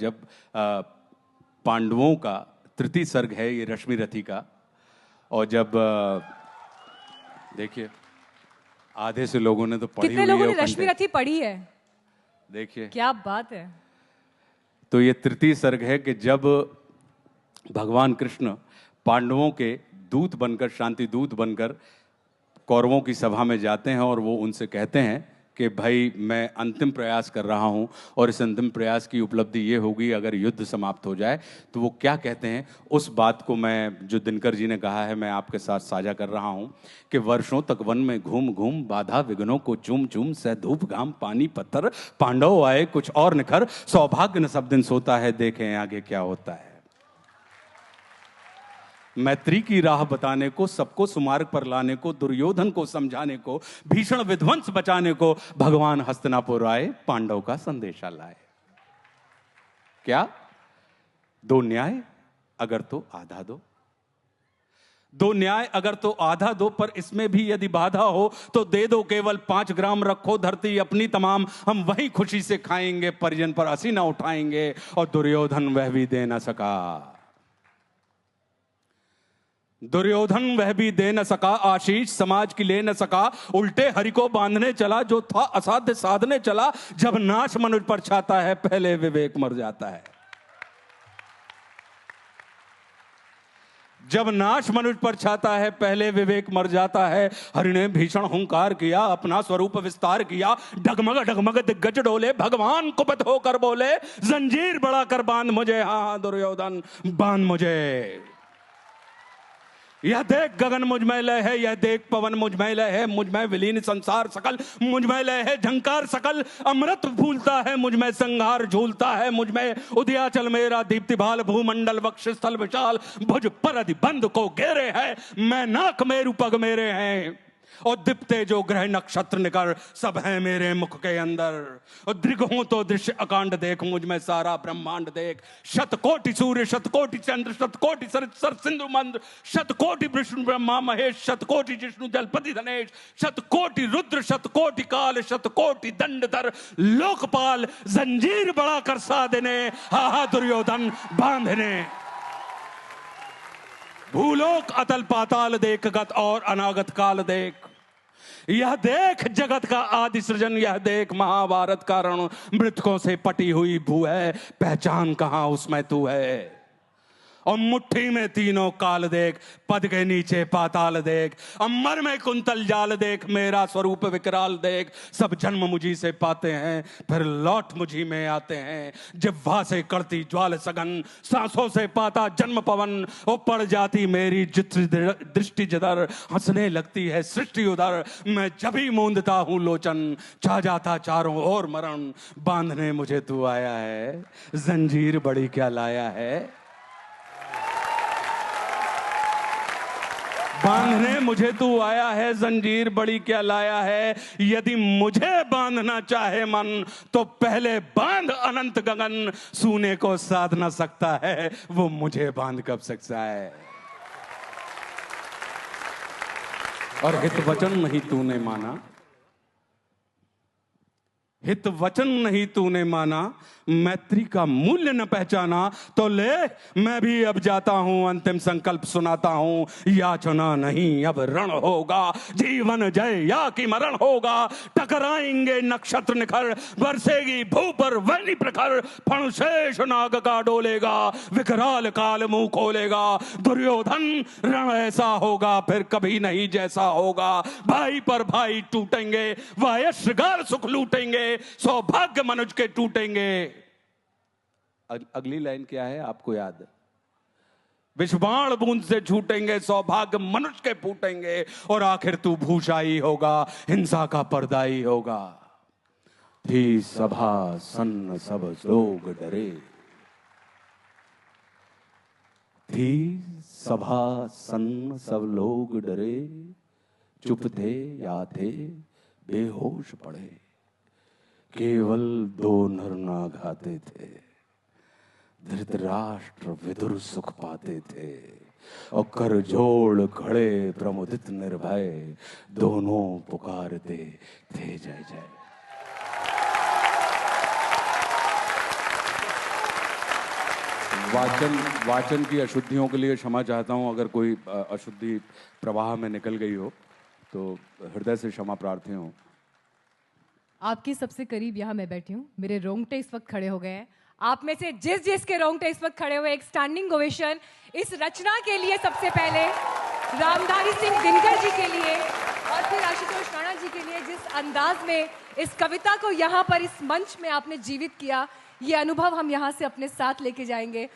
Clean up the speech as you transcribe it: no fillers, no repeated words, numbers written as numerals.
जब पांडवों का तृतीय सर्ग है ये रश्मि रथी का, और जब देखिए आधे से लोगों ने तो पढ़ी हुई है। कितने लोगों ने रश्मि रथी पढ़ी है? देखिए क्या बात है। तो ये तृतीय सर्ग है कि जब भगवान कृष्ण पांडवों के दूत बनकर, शांति दूत बनकर कौरवों की सभा में जाते हैं और वो उनसे कहते हैं कि भाई मैं अंतिम प्रयास कर रहा हूं और इस अंतिम प्रयास की उपलब्धि ये होगी अगर युद्ध समाप्त हो जाए। तो वो क्या कहते हैं, उस बात को मैं, जो दिनकर जी ने कहा है, मैं आपके साथ साझा कर रहा हूं कि वर्षों तक वन में घूम घूम बाधा विघ्नों को चूम चूम, सह धूप घाम पानी पत्थर, पांडव आए कुछ और निखर, सौभाग्य न सब दिन सोता है, देखें आगे क्या होता है। मैत्री की राह बताने को, सबको सुमार्ग पर लाने को, दुर्योधन को समझाने को, भीषण विध्वंस बचाने को भगवान हस्तिनापुर आए, पांडव का संदेशा लाए। क्या? दो न्याय अगर तो आधा दो, दो न्याय अगर तो आधा दो, पर इसमें भी यदि बाधा हो तो दे दो केवल 5 ग्राम, रखो धरती अपनी तमाम, हम वहीं खुशी से खाएंगे, परिजन पर हंसी ना उठाएंगे। और दुर्योधन वह भी दे न सका, दुर्योधन वह भी दे न सका, आशीष समाज की ले न सका, उल्टे हरि को बांधने चला, जो था असाध्य साधने चला। जब नाश मनुष्य पर छाता है, पहले विवेक मर जाता है। जब नाश मनुष्य पर छाता है, पहले विवेक मर जाता है। हरि ने भीषण हुंकार किया, अपना स्वरूप विस्तार किया, डगमग डगमग दिग्गज डोले, भगवान कुपित होकर बोले, जंजीर बढ़ा कर बांध मुझे, हाँ दुर्योधन बांध मुझे। यह देख गगन मुझ में लय है, यह देख पवन मुझ में लय है, मुझ में विलीन संसार सकल, मुझ में लय है झंकार सकल, अमृत फूलता है मुझ में, संहार झूलता है मुझ में, उदयाचल मेरा दीप्ति भाल, भूमंडल वक्ष स्थल विशाल, भुज पर अधिबंध को घेरे है, मैं नाक मेरु पग मेरे हैं, और दीप्ते जो ग्रह नक्षत्र निकर, सब है मेरे मुख के अंदर। और दृगों तो दृश्य अकांड देख, मुझ में सारा ब्रह्मांड देख, शतकोटि सूर्य शतकोटि चंद्र, शतकोटि सर सिंधु मंद्र, शतकोटि विष्णु ब्रह्मा महेश, शतकोटि जिष्णु जलपति धनेश, शतकोटि रुद्र शतकोटि काल, शतकोटि दंडधर लोकपाल, जंजीर बढ़ा कर साधने, हा दुर्योधन बांधने। भूलोक अतल पाताल देख, गत और अनागत काल देख, यह देख जगत का आदि सृजन, यह देख महाभारत का रण, मृतकों से पटी हुई भू है, पहचान कहां उसमें तू है। और मुट्ठी में तीनों काल देख, पद के नीचे पाताल देख, अमर में कुंतल जाल देख, मेरा स्वरूप विकराल देख। सब जन्म मुझी से पाते हैं, फिर लौट मुझी में आते हैं, जिह्वा से करती ज्वाल सघन, सांसों से पाता जन्म पवन, वो पड़ जाती मेरी दृष्टि जिधर, हंसने लगती है सृष्टि उधर, मैं जब ही मूंदता हूं लोचन, छा जाता चारों ओर मरण। बांधने मुझे तू आया है, जंजीर बड़ी क्या लाया है, बांधने मुझे तू आया है, जंजीर बड़ी क्या लाया है। यदि मुझे बांधना चाहे मन, तो पहले बांध अनंत गगन, सूने को साध ना सकता है, वो मुझे बांध कब सकता है। और हित वचन नहीं तूने माना, हित वचन नहीं तूने माना, मैत्री का मूल्य न पहचाना, तो ले मैं भी अब जाता हूं, अंतिम संकल्प सुनाता हूं, याचना नहीं अब रण होगा, जीवन जय या कि मरण होगा। टकराएंगे नक्षत्र निखर, बरसेगी भू पर वैनी प्रखर, फणशेष नाग का डोलेगा, विकराल काल मुंह खोलेगा। दुर्योधन रण ऐसा होगा फिर कभी नहीं जैसा होगा, भाई पर भाई टूटेंगे, वायश्रगार सुख लूटेंगे, सौभाग्य मनुज के टूटेंगे। अगली लाइन क्या है आपको याद? विषबाण बूंद से छूटेंगे, सौभाग्य मनुष्य के फूटेंगे, और आखिर तू भूषाई होगा, हिंसा का पर्दाई होगा। थी सभा सन्न सब लोग डरे, थी सभा सन्न सब लोग डरे, चुप थे या थे बेहोश पड़े, केवल 2 नर नाग आते थे, धृतराष्ट्र विदुर सुख पाते थे, और कर जोड़ खड़े प्रमुदित निर्भय, दोनों पुकारते थे जय जय। वाचन की अशुद्धियों के लिए क्षमा चाहता हूं। अगर कोई अशुद्धि प्रवाह में निकल गई हो तो हृदय से क्षमा प्रार्थी हूं। आपके सबसे करीब यहाँ मैं बैठी हूँ, मेरे रोंगटे इस वक्त खड़े हो गए हैं। आप में से जिस जिस के रोंगटे इस वक्त खड़े हुए, एक स्टैंडिंग ओवेशन इस रचना के लिए सबसे पहले, रामधारी सिंह दिनकर जी के लिए और फिर आशुतोष राणा जी के लिए, जिस अंदाज में इस कविता को यहाँ पर इस मंच में आपने जीवित किया, ये अनुभव हम यहाँ से अपने साथ लेके जाएंगे।